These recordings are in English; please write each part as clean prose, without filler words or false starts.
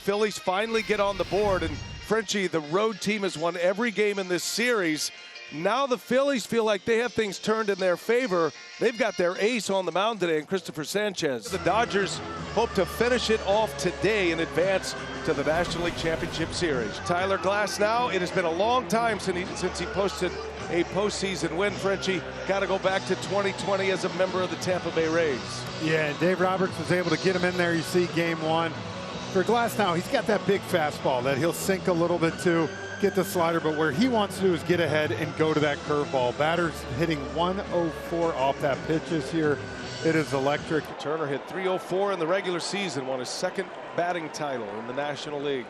Phillies finally get on the board. And Frenchie, the road team has won every game in this series. Now the Phillies feel like they have things turned in their favor. They've got their ace on the mound today, and Christopher Sanchez. The Dodgers hope to finish it off today in advance to the National League Championship Series. Tyler Glasnow, it has been a long time since he posted a postseason win. Frenchie, got to go back to 2020 as a member of the Tampa Bay Rays. Yeah, Dave Roberts was able to get him in there. You see game one. For Glasnow, he's got that big fastball that he'll sink a little bit to, get the slider, but where he wants to do is get ahead and go to that curveball. Batter's hitting 104 off that pitch this year. It is electric. Turner hit 304 in the regular season, won his second batting title in the National League.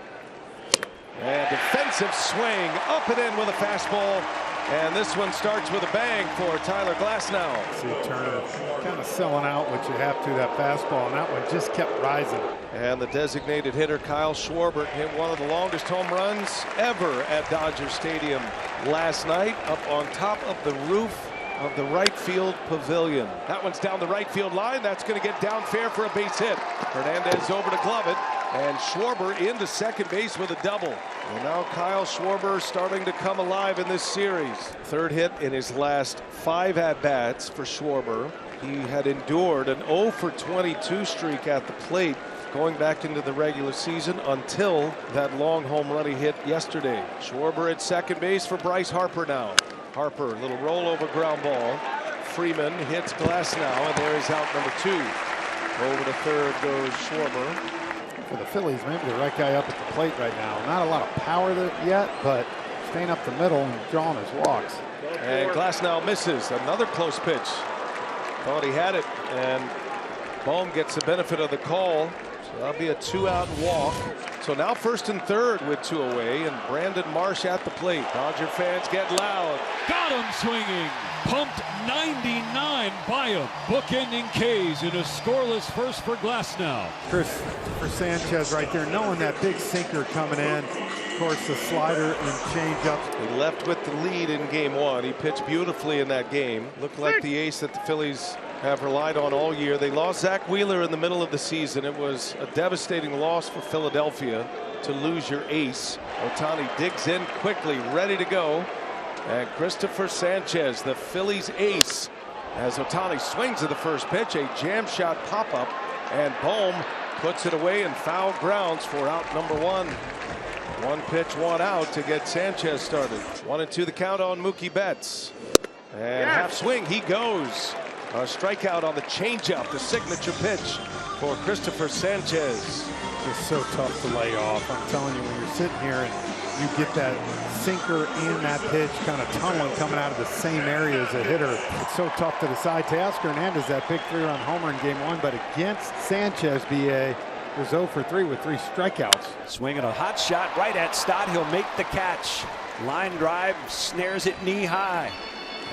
And defensive swing, up and in with a fastball. And this one starts with a bang for Tyler Glasnow. See Turner kind of selling out what you have to, that fastball, and that one just kept rising. And the designated hitter Kyle Schwarber hit one of the longest home runs ever at Dodger Stadium last night, up on top of the roof of the right field pavilion. That one's down the right field line. That's going to get down fair for a base hit. Hernandez over to glove it, and Schwarber into second base with a double. And now Kyle Schwarber starting to come alive in this series. Third hit in his last 5 at-bats for Schwarber. He had endured an 0 for 22 streak at the plate going back into the regular season until that long home run he hit yesterday. Schwarber at second base for Bryce Harper now. Harper, little rollover ground ball. Freeman hits Glasnow, and there is out number 2. Over to third goes Schwarber. For the Phillies, maybe the right guy up at the plate right now. Not a lot of power yet, but staying up the middle and drawing his walks. And Glasnow misses. Another close pitch. Thought he had it, and Bohm gets the benefit of the call. So that'll be a 2-out walk. So now first and third with 2 away, and Brandon Marsh at the plate. Dodger fans get loud. Got him swinging. Pumped 99 by him. Bookending K's in a scoreless first for Glasnow. For Sanchez right there, knowing that big sinker coming in. Of course, the slider and changeup. He left with the lead in game 1. He pitched beautifully in that game. Looked like the ace that the Phillies have relied on all year. They lost Zach Wheeler in the middle of the season. It was a devastating loss for Philadelphia to lose your ace. Ohtani digs in quickly, ready to go. And Christopher Sanchez, the Phillies ace, as Ohtani swings at the first pitch, a jam shot pop-up, and Bohm puts it away in foul grounds for out number 1. 1 pitch, 1 out to get Sanchez started. 1-2 the count on Mookie Betts. And half swing, he goes. A strikeout on the changeup, the signature pitch for Christopher Sanchez. It's so tough to lay off. I'm telling you, when you're sitting here and you get that sinker and that pitch kind of tunneling coming out of the same area as a hitter, it's so tough to decide. Teoscar Hernandez, that big 3-run homer in game 1, but against Sanchez, BA was 0 for 3 with 3 strikeouts. Swinging a hot shot right at Stott. He'll make the catch. Line drive, snares it knee high.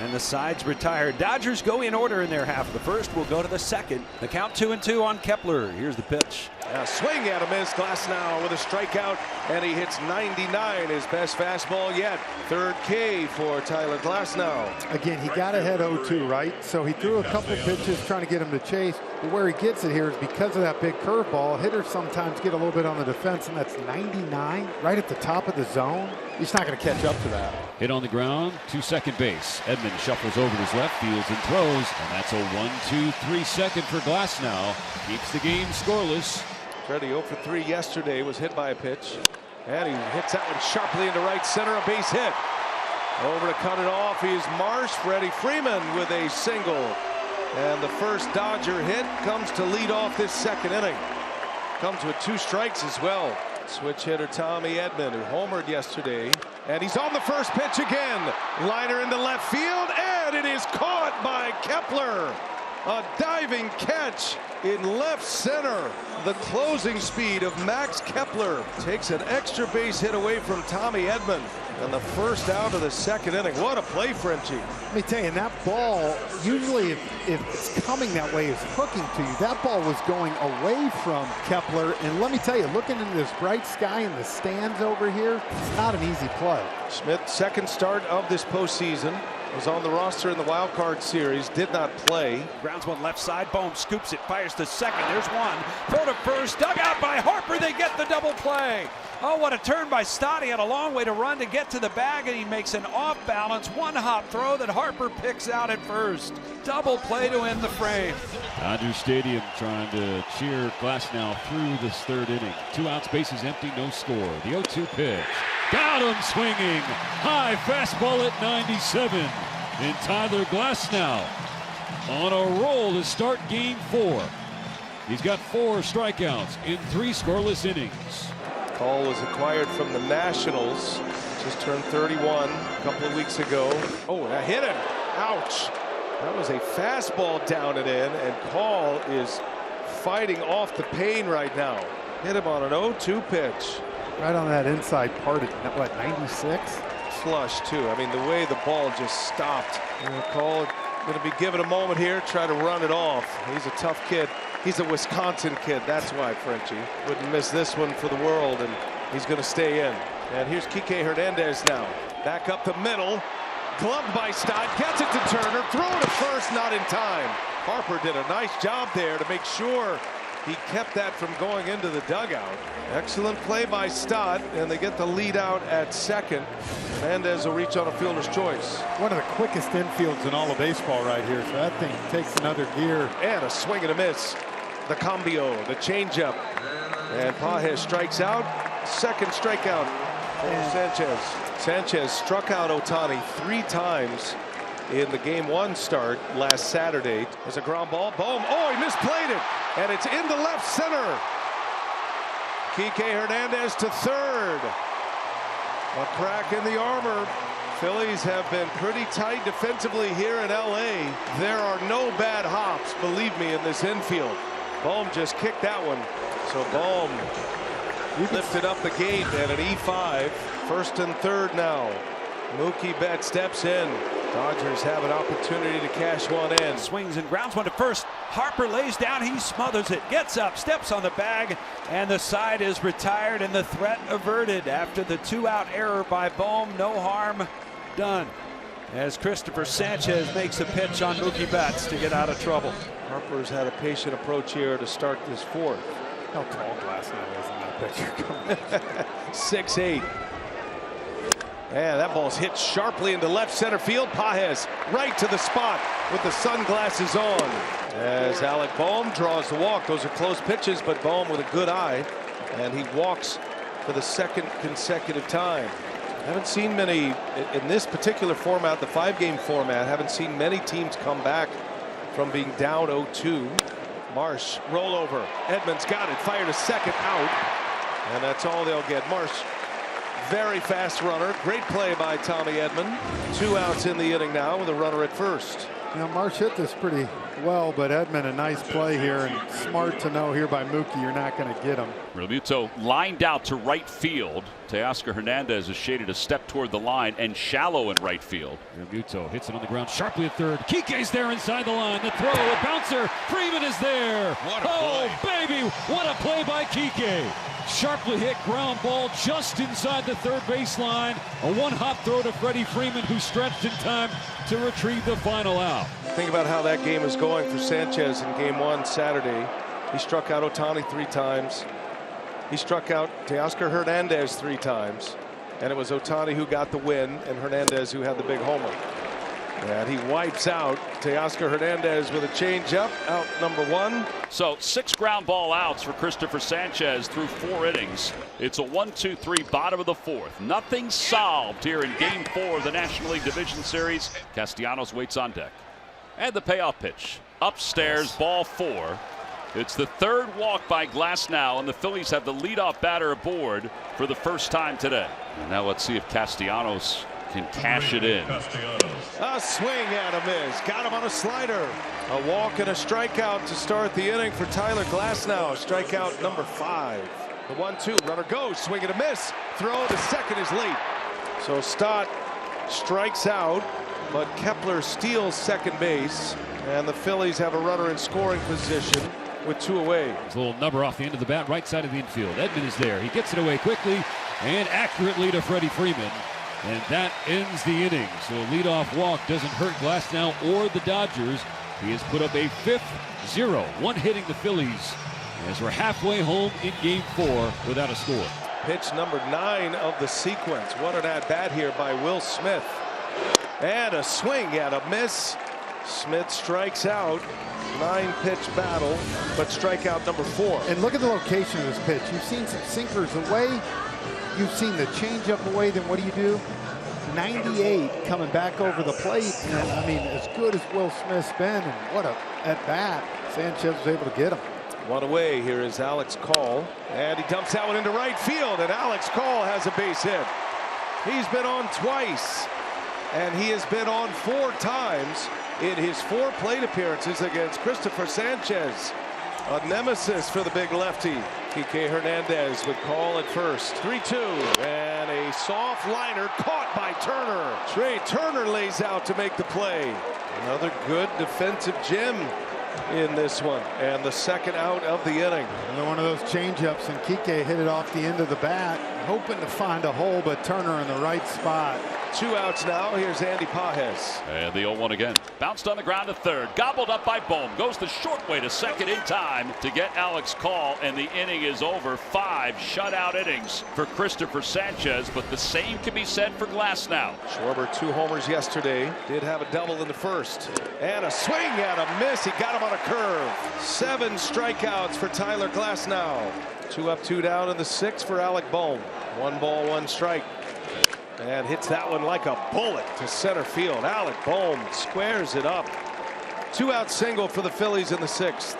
And the side's retired. Dodgers go in order in their half of the first. We'll go to the second. The count 2-2 on Kepler. Here's the pitch. A swing at him is Glasnow with a strikeout, and he hits 99, his best fastball yet. Third K for Tyler Glasnow. Again, he got ahead 0-2, right? So he threw a couple pitches trying to get him to chase. But where he gets it here is because of that big curveball. Hitters sometimes get a little bit on the defense, and that's 99 right at the top of the zone. He's not going to catch up to that. Hit on the ground to second base. Edman shuffles over to his left, fields and throws, and that's a 1-2-3 second for Glasnow. Keeps the game scoreless. Freddie 0 for 3 yesterday, was hit by a pitch, and he hits that one sharply into right center, a base hit. Over to cut it off is Marsh. Freddie Freeman with a single, and the first Dodger hit comes to lead off this second inning. Comes with 2 strikes as well. Switch hitter Tommy Edman, who homered yesterday, and he's on the first pitch again. Liner into left field, and it is caught by Kepler. A diving catch in left center. The closing speed of Max Kepler takes an extra base hit away from Tommy Edman. And the first out of the second inning. What a play, Frenchie. Let me tell you, and that ball, usually if it's coming that way, it's hooking to you. That ball was going away from Kepler. And let me tell you, looking into this bright sky in the stands over here, it's not an easy play. Schmidt, second start of this postseason. Was on the roster in the wild card series, did not play. Grounds one left side. Bohm scoops it, fires to second. There's one. Throw to first. Dug out by Harper. They get the double play. Oh, what a turn by Stott. He had a long way to run to get to the bag, and he makes an off-balance one-hop throw that Harper picks out at first. Double play to end the frame. Dodger Stadium trying to cheer Glasnow through this third inning. 2 outs, bases empty, no score. The 0-2 pitch. Got him swinging. High fastball at 97. And Tyler Glasnow on a roll to start game 4. He's got 4 strikeouts in 3 scoreless innings. Call was acquired from the Nationals. Just turned 31 a couple of weeks ago. Oh, that hit him. Ouch. That was a fastball down and in, and Call is fighting off the pain right now. Hit him on an 0-2 pitch. Right on that inside part at, what, 96? Flush, too. I mean, the way the ball just stopped. And Call going to be given a moment here, try to run it off. He's a tough kid. He's a Wisconsin kid. That's why, Frenchie. Wouldn't miss this one for the world, and he's going to stay in. And here's Kike Hernandez now. Back up the middle. Gloved by Stott. Gets it to Turner. Throw to first, not in time. Harper did a nice job there to make sure he kept that from going into the dugout. Excellent play by Stott, and they get the lead out at second. Hernandez will reach on a fielder's choice. One of the quickest infields in all of baseball right here, so that thing takes another gear. And a swing and a miss. The cambio, the changeup. And Pages strikes out. Second strikeout for Sanchez. Sanchez struck out Ohtani 3 times in the game 1 start last Saturday. There's a ground ball. Bohm. Oh, he misplayed it. And it's into left center. Kike Hernandez to third. A crack in the armor. Phillies have been pretty tight defensively here in LA. There are no bad hops, believe me, in this infield. Bohm just kicked that one. So Bohm lifted up the gate at an E5. First and third now. Mookie Betts steps in. Dodgers have an opportunity to cash one in. Swings and grounds one to first. Harper lays down. He smothers it. Gets up. Steps on the bag. And the side is retired and the threat averted after the 2-out error by Bohm. No harm done. As Christopher Sanchez makes a pitch on Mookie Betts to get out of trouble. Harper's had a patient approach here to start this 4th. How tall Glasnow is in that picture. 6'8". And that ball's hit sharply into left center field. Pages right to the spot with the sunglasses on. As Alec Bohm draws the walk. Those are close pitches, but Bohm with a good eye. And he walks for the 2nd consecutive time. Haven't seen many in this particular format, the 5-game format. Haven't seen many teams come back from being down 0-2. Marsh rollover. Edmonds got it. Fired a second out. And that's all they'll get. Marsh, very fast runner. Great play by Tommy Edman. 2 outs in the inning now with a runner at first. Now Marsh hit this pretty well, but Edman a nice play here, and smart to know here by Mookie you're not going to get him. Realmuto lined out to right field. Teoscar Hernandez is shaded a step toward the line and shallow in right field. Realmuto hits it on the ground sharply at third. Kike's there inside the line. The throw, a bouncer. Freeman is there. What a play. Baby, what a play by Kike. Sharply hit ground ball just inside the third baseline. A one-hop throw to Freddie Freeman, who stretched in time to retrieve the final out. Think about how that game is going for Sanchez in game 1 Saturday. He struck out Ohtani 3 times. He struck out Teoscar Hernandez 3 times. And it was Ohtani who got the win and Hernandez who had the big homer. And he wipes out Teoscar Hernandez with a changeup, out number 1. So 6 ground ball outs for Christopher Sanchez through 4 innings. It's a 1-2-3 bottom of the 4th. Nothing solved here in game 4 of the National League Division Series. Castellanos waits on deck. And the payoff pitch. Upstairs, ball 4. It's the 3rd walk by Glasnow, and the Phillies have the leadoff batter aboard for the first time today. And now let's see if Castellanos can cash it in. A swing and a miss. Got him on a slider. A walk and a strikeout to start the inning for Tyler Glasnow. Strikeout number 5. The 1-2. Runner goes. Swing and a miss. Throw to second is late. So Stott strikes out, but Kepler steals second base. And the Phillies have a runner in scoring position with 2 away. There's a little number off the end of the bat, right side of the infield. Edman is there. He gets it away quickly and accurately to Freddie Freeman. And that ends the inning. So a leadoff walk doesn't hurt Glasnow or the Dodgers. He has put up a 5th 0, one hitting the Phillies as we're halfway home in Game 4 without a score. Pitch number 9 of the sequence. What an at-bat here by Will Smith. And a swing and a miss. Smith strikes out. 9-pitch battle, but strikeout number 4. And look at the location of this pitch. You've seen some sinkers away. You've seen the changeup away. Then what do? 98 coming back over the plate. And I mean, as good as Will Smith's been, and what a at-bat. Sanchez was able to get him. One away. Here is Alex Call, and he dumps that one into right field, and Alex Call has a base hit. He's been on twice, and he has been on 4 times in his 4 plate appearances against Christopher Sanchez. A nemesis for the big lefty. Kike Hernandez with Call at first. 3-2, and a soft liner caught by Turner. Trey Turner lays out to make the play. Another good defensive gem in this one, and the second out of the inning. Another one of those changeups, and Kike hit it off the end of the bat, hoping to find a hole, but Turner in the right spot. 2 outs now. Here's Andy Pages. And the 0-1 again. Bounced on the ground to third. Gobbled up by Bohm. Goes the short way to second in time to get Alex Call. And the inning is over. 5 shutout innings for Christopher Sanchez. But the same can be said for Glasnow. Schwarber 2 homers yesterday. Did have a double in the first. And a swing and a miss. He got him on a curve. 7 strikeouts for Tyler Glasnow. 2 up, 2 down in the 6th for Alec Bohm. 1 ball, 1 strike. And hits that one like a bullet to center field. Alec Bohm squares it up. 2-out single for the Phillies in the 6th.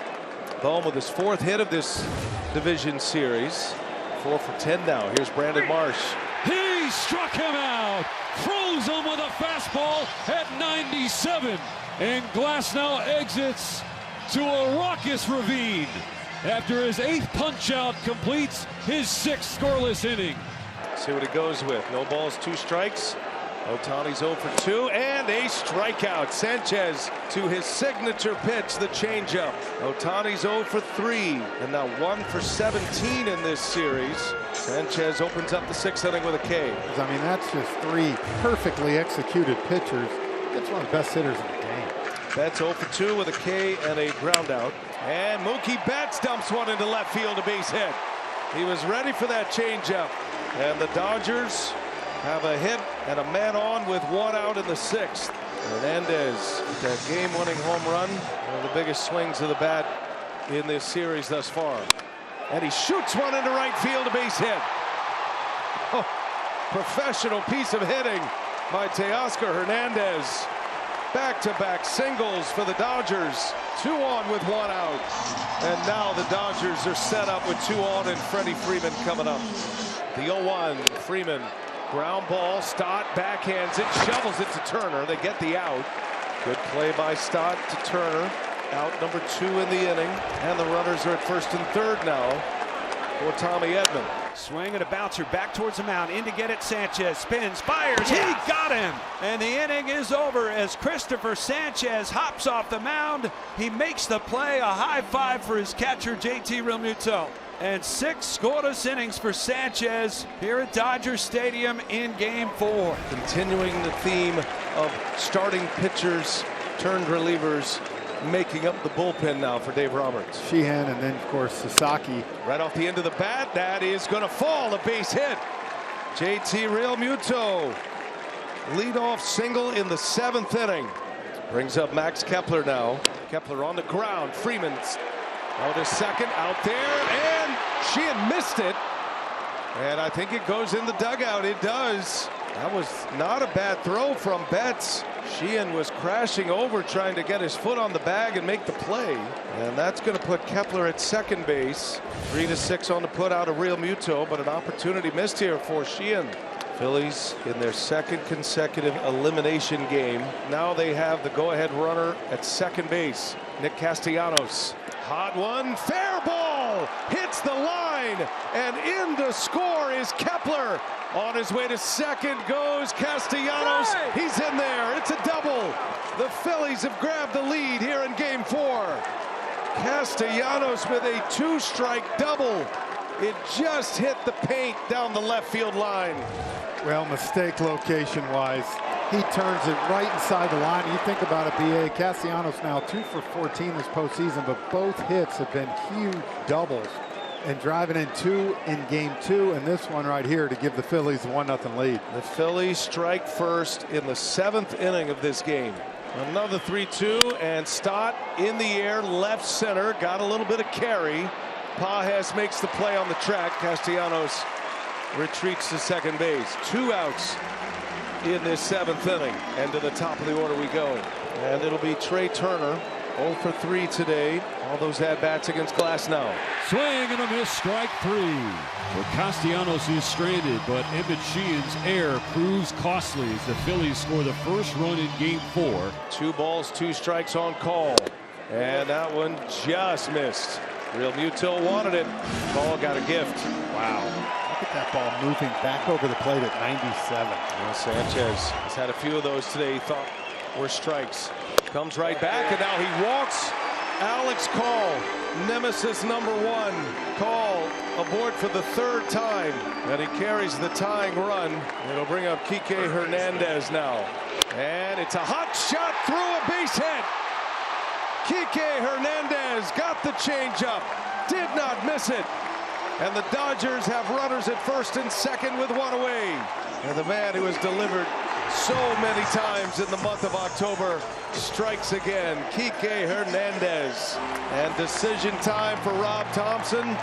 Bohm with his 4th hit of this division series. 4 for 10 now. Here's Brandon Marsh. He struck him out. Froze him with a fastball at 97. And Glasnow exits to a raucous ravine after his 8th punch-out completes his 6th scoreless inning. See what he goes with. No balls, 2 strikes. Ohtani's 0 for 2 and a strikeout. Sanchez to his signature pitch, the changeup. Ohtani's 0 for 3 and now 1 for 17 in this series. Sanchez opens up the 6th inning with a K. I mean, that's just 3 perfectly executed pitchers. That's one of the best hitters in the game. Betts 0 for 2 with a K and a ground out. And Mookie Betts dumps one into left field, a base hit. He was ready for that changeup. And the Dodgers have a hit and a man on with 1 out in the 6th. Hernandez with that game-winning home run. One of the biggest swings of the bat in this series thus far. And he shoots one into right field, a base hit. Oh, professional piece of hitting by Teoscar Hernandez. Back-to-back singles for the Dodgers. 2 on with 1 out. And now the Dodgers are set up with 2 on and Freddie Freeman coming up. The 0-1, Freeman, ground ball. Stott backhands it, shovels it to Turner. They get the out. Good play by Stott to Turner. Out number 2 in the inning. And the runners are at first and third now for Tommy Edman. Swing and a bouncer back towards the mound. In to get it. Sanchez spins, fires. He got him. And the inning is over as Christopher Sanchez hops off the mound. He makes the play. A high five for his catcher, JT Realmuto. And 6 scoreless innings for Sanchez here at Dodger Stadium in Game 4. Continuing the theme of starting pitchers turned relievers making up the bullpen now for Dave Roberts. Sheehan and then, of course, Sasaki. Right off the end of the bat, that is going to fall, a base hit. JT Realmuto, leadoff single in the 7th inning. Brings up Max Kepler now. Kepler on the ground. Freeman's out to second, out there, and Sheehan missed it. And I think it goes in the dugout. It does. That was not a bad throw from Betts. Sheehan was crashing over trying to get his foot on the bag and make the play. And that's going to put Kepler at second base. 3-6 on the put out of Realmuto, but an opportunity missed here for Sheehan. Phillies in their 2nd consecutive elimination game. Now they have the go-ahead runner at second base, Nick Castellanos. Hot one, fair ball, hits the line, and in to score is Kepler. On his way to second goes Castellanos. He's in there. It's a double. The Phillies have grabbed the lead here in Game 4. Castellanos with a 2-strike double It just hit the paint down the left field line. Well, mistake location-wise. He turns it right inside the line. You think about it, B.A. Castellanos now 2 for 14 this postseason, but both hits have been huge doubles. And driving in 2 in game 2, and this one right here to give the Phillies a 1-0 lead. The Phillies strike first in the 7th inning of this game. Another 3-2, and Stott in the air, left center, got a little bit of carry. Pages makes the play on the track. Castellanos retreats to second base. 2 outs in this 7th inning, and to the top of the order we go. And it'll be Trey Turner, 0 for 3 today. All those at-bats against Glasnow. Swing and a miss, strike 3. Well, Castellanos is stranded, but Emmett Sheehan's error proves costly as the Phillies score the first run in game 4. 2 balls, 2 strikes on call. And that one just missed. Real Mutil wanted it. Call got a gift. Wow. Look at that ball moving back over the plate at 97. Well, Sanchez has had a few of those today he thought were strikes. Comes right back, and now he walks Alex Call, nemesis number 1. Call aboard for the 3rd time, and he carries the tying run. It'll bring up Kike Hernandez now. And it's a hot shot through a base hit. Kike Hernandez got the changeup, did not miss it. And the Dodgers have runners at first and second with 1 away. And the man who has delivered so many times in the month of October strikes again. Kike Hernandez. And decision time for Rob Thompson.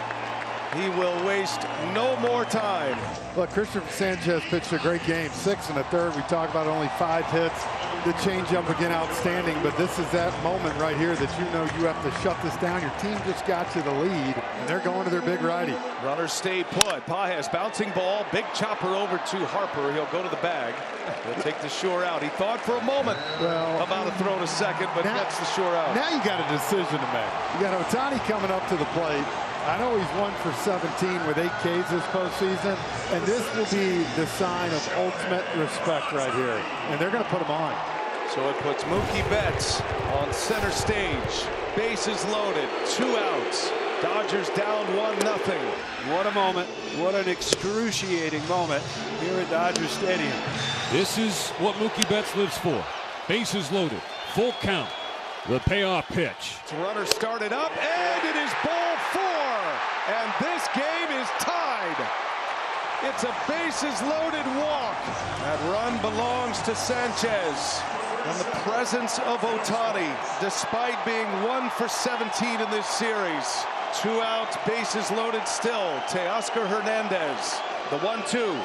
He will waste no more time. Look, Christopher Sanchez pitched a great game. 6 1/3. We talk about only 5 hits. The changeup again outstanding, but this is that moment right here that you know you have to shut this down. Your team just got to the lead, and they're going to their big righty. Runners stay put. Pages bouncing ball, big chopper over to Harper. He'll go to the bag. He'll take the sure out. He thought for a moment about a throw to second, but gets the sure out. Now you got a decision to make. You got Ohtani coming up to the plate. I know he's 1 for 17 with 8 Ks this postseason, and this will be the sign of ultimate respect right here. And they're going to put him on. So it puts Mookie Betts on center stage. Bases loaded, 2 outs. Dodgers down 1-0. What a moment. What an excruciating moment here at Dodger Stadium. This is what Mookie Betts lives for. Bases loaded, full count. The payoff pitch. Runner started up, and it is ball 4. And this game is tied. It's a bases loaded walk. That run belongs to Sanchez. And the presence of Ohtani, despite being 1 for 17 in this series. 2 outs, bases loaded still. Teoscar Hernandez, the 1-2.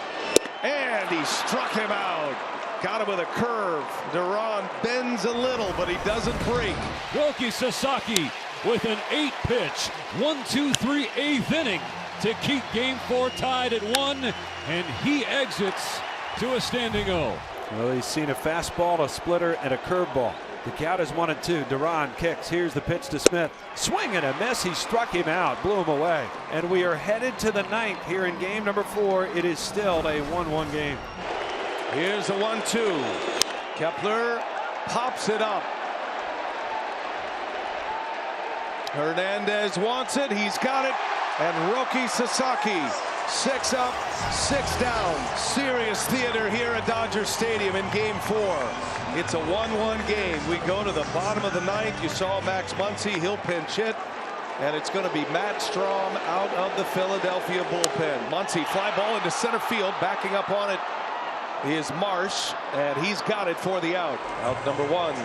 And he struck him out. Got him with a curve. Duran bends a little, but he doesn't break. Roki Sasaki with an 8-pitch, 1-2-3 8th inning to keep game 4 tied at 1, and he exits to a standing 0. Well, he's seen a fastball, a splitter, and a curveball. The count is 1-2. Duran kicks. Here's the pitch to Smith. Swing and a miss. He struck him out, blew him away. And we are headed to the 9th here in game number 4. It is still a 1-1 game. Here's a 1-2. Kepler pops it up. Hernandez wants it. He's got it. And Roki Sasaki, 6 up, 6 down. Serious theater here at Dodger Stadium in game 4. It's a 1-1 game. We go to the bottom of the 9th. You saw Max Muncy. He'll pinch hit. And it's going to be Matt Strahm out of the Philadelphia bullpen. Muncy, fly ball into center field. Backing up on it is Marsh, and he's got it for the out. Out number 1.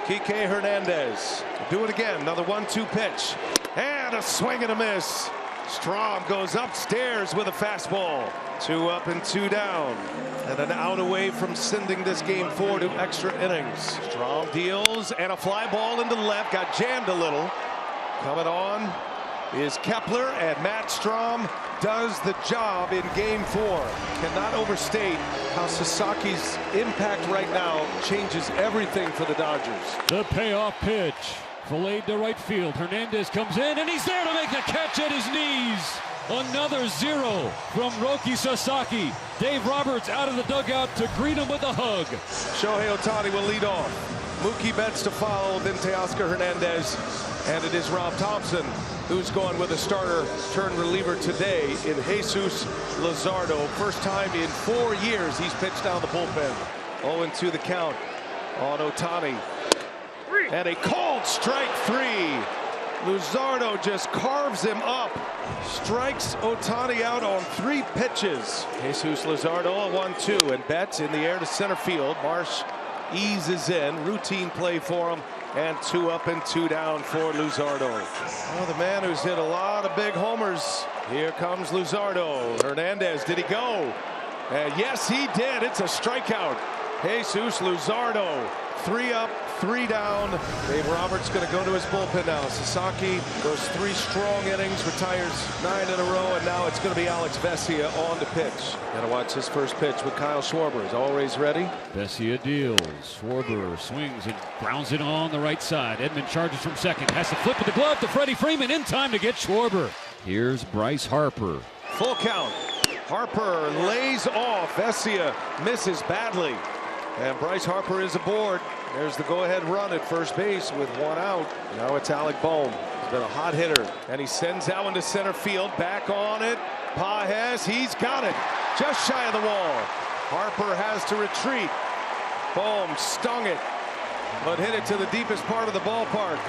Kike Hernandez. Do it again. Another 1-2 pitch. And a swing and a miss. Strahm goes upstairs with a fastball. 2 up and 2 down. And an out away from sending this game 4 to extra innings. Strahm deals, and a fly ball into left. Got jammed a little. Coming on is Kepler, and Matt Strahm does the job in game 4. Cannot overstate how Sasaki's impact right now changes everything for the Dodgers. The payoff pitch. Filleted to right field. Hernandez comes in, and he's there to make the catch at his knees. Another 0 from Roki Sasaki. Dave Roberts out of the dugout to greet him with a hug. Shohei Ohtani will lead off. Mookie Betts to follow, then Teoscar Hernandez, and it is Rob Thompson who's going with a starter turn reliever today in Jesus Luzardo. First time in 4 years he's pitched down the bullpen. 0-2 the count on Ohtani. And a called strike 3. Luzardo just carves him up. Strikes Ohtani out on 3 pitches. Jesus Luzardo a 1-2, and Betts in the air to center field. Marsh eases in. Routine play for him. And 2 up and 2 down for Luzardo. Well, the man who's hit a lot of big homers. Here comes Luzardo. Hernandez, did he go? And yes, he did. It's a strikeout. Jesus Luzardo, 3 up, 3 down. Dave Roberts going to go to his bullpen now. Sasaki goes 3 strong innings, retires 9 in a row, and now it's going to be Alex Vesia on the pitch. Got to watch his first pitch with Kyle Schwarber. Is always ready. Vesia deals. Schwarber swings and grounds it on the right side. Edman charges from second. Has to flip with the glove to Freddie Freeman in time to get Schwarber. Here's Bryce Harper. Full count. Harper lays off. Vesia misses badly. And Bryce Harper is aboard. There's the go-ahead run at first base with 1 out. Now it's Alec Bohm. He's been a hot hitter. And he sends that one to center field. Back on it. Pages, he's got it. Just shy of the wall. Harper has to retreat. Bohm stung it, but hit it to the deepest part of the ballpark.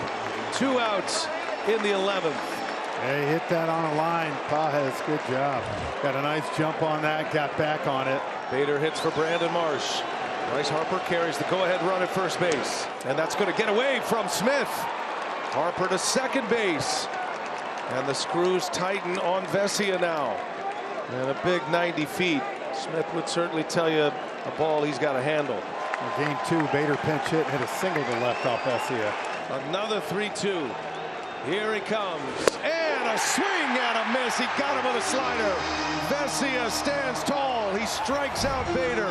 2 outs in the 11th. Hey, hit that on a line. Pages, good job. Got a nice jump on that. Got back on it. Bader hits for Brandon Marsh. Bryce Harper carries the go-ahead run at first base, and that's going to get away from Smith. Harper to second base, and the screws tighten on Vesia now. And a big 90 feet. Smith would certainly tell you a ball he's got to handle. In game 2, Bader pinch hit and hit a single to left off Vesia. Another 3-2. Here he comes, and a swing and a miss. He got him with a slider. Vesia stands tall. He strikes out Bader.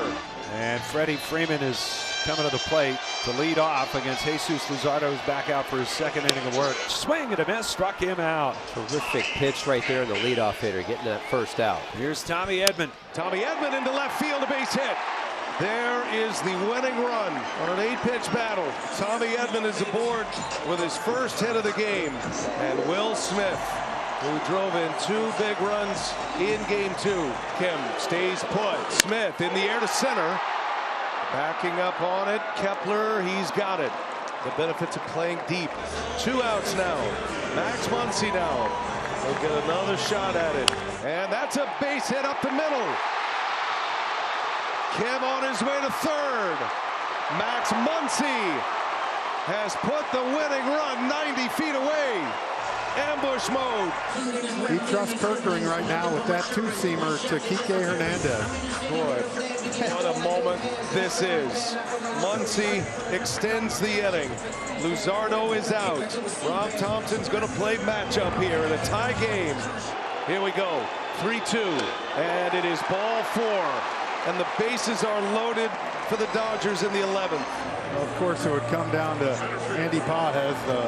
And Freddie Freeman is coming to the plate to lead off against Jesus Luzardo, who's back out for his second inning of work. Swing and a miss, struck him out. Terrific pitch right there in the leadoff hitter, getting that first out. Here's Tommy Edman. Tommy Edman into left field, a base hit. There is the winning run on an 8-pitch battle. Tommy Edman is aboard with his first hit of the game. And Will Smith, who drove in 2 big runs in game 2. Kim stays put. Smith in the air to center. Backing up on it. Kepler, he's got it. The benefits of playing deep. 2 outs now. Max Muncy now. He'll get another shot at it. And that's a base hit up the middle. Kim on his way to third. Max Muncy has put the winning run 90 feet away. Ambush mode. He trusts Kirkering right now with that 2-seamer to Kike Hernandez. Boy, what a moment this is. Muncy extends the inning. Luzardo is out. Rob Thompson's going to play matchup here in a tie game. Here we go. 3-2. And it is ball 4. And the bases are loaded for the Dodgers in the 11th. Well, of course, it would come down to Andy Pages, the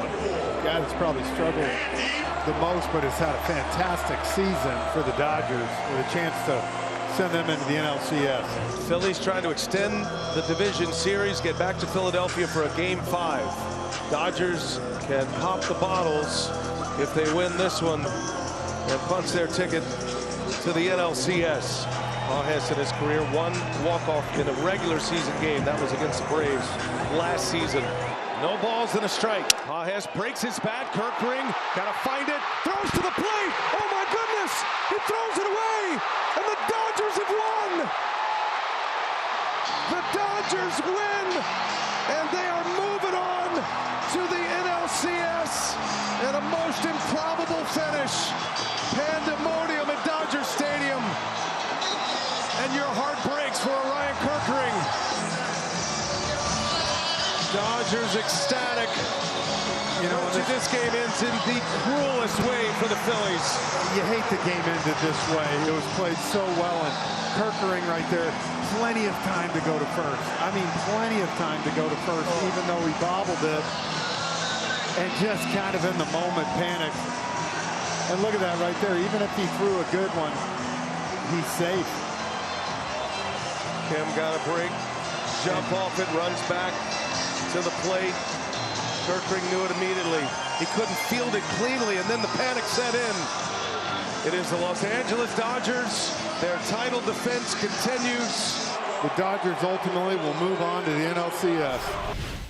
guy that's probably struggled the most, but has had a fantastic season for the Dodgers with a chance to send them into the NLCS. Phillies trying to extend the division series, get back to Philadelphia for a game 5. Dodgers can pop the bottles if they win this one and punch their ticket to the NLCS. Pages in his career 1 walk-off in a regular season game. That was against the Braves last season. No balls and a strike. Pages breaks his bat. Kirkering gotta find it. Throws to the plate. Oh my goodness! He throws it away, and the Dodgers have won. The Dodgers win, and they are moving on to the NLCS in a most improbable finish. Pandemonium at Dodger Stadium. And your heart breaks for Ryan Kirkering. Dodgers ecstatic. You know, this game ends in the cruelest way for the Phillies. You hate the game ended this way. It was played so well, and Kirkering right there, plenty of time to go to first. I mean, plenty of time to go to first, even though he bobbled it. And just kind of in the moment panicked. And look at that right there. Even if he threw a good one, he's safe. Kim got a break, jump off it, runs back to the plate. Kirkring knew it immediately. He couldn't field it cleanly, and then the panic set in. It is the Los Angeles Dodgers. Their title defense continues. The Dodgers ultimately will move on to the NLCS.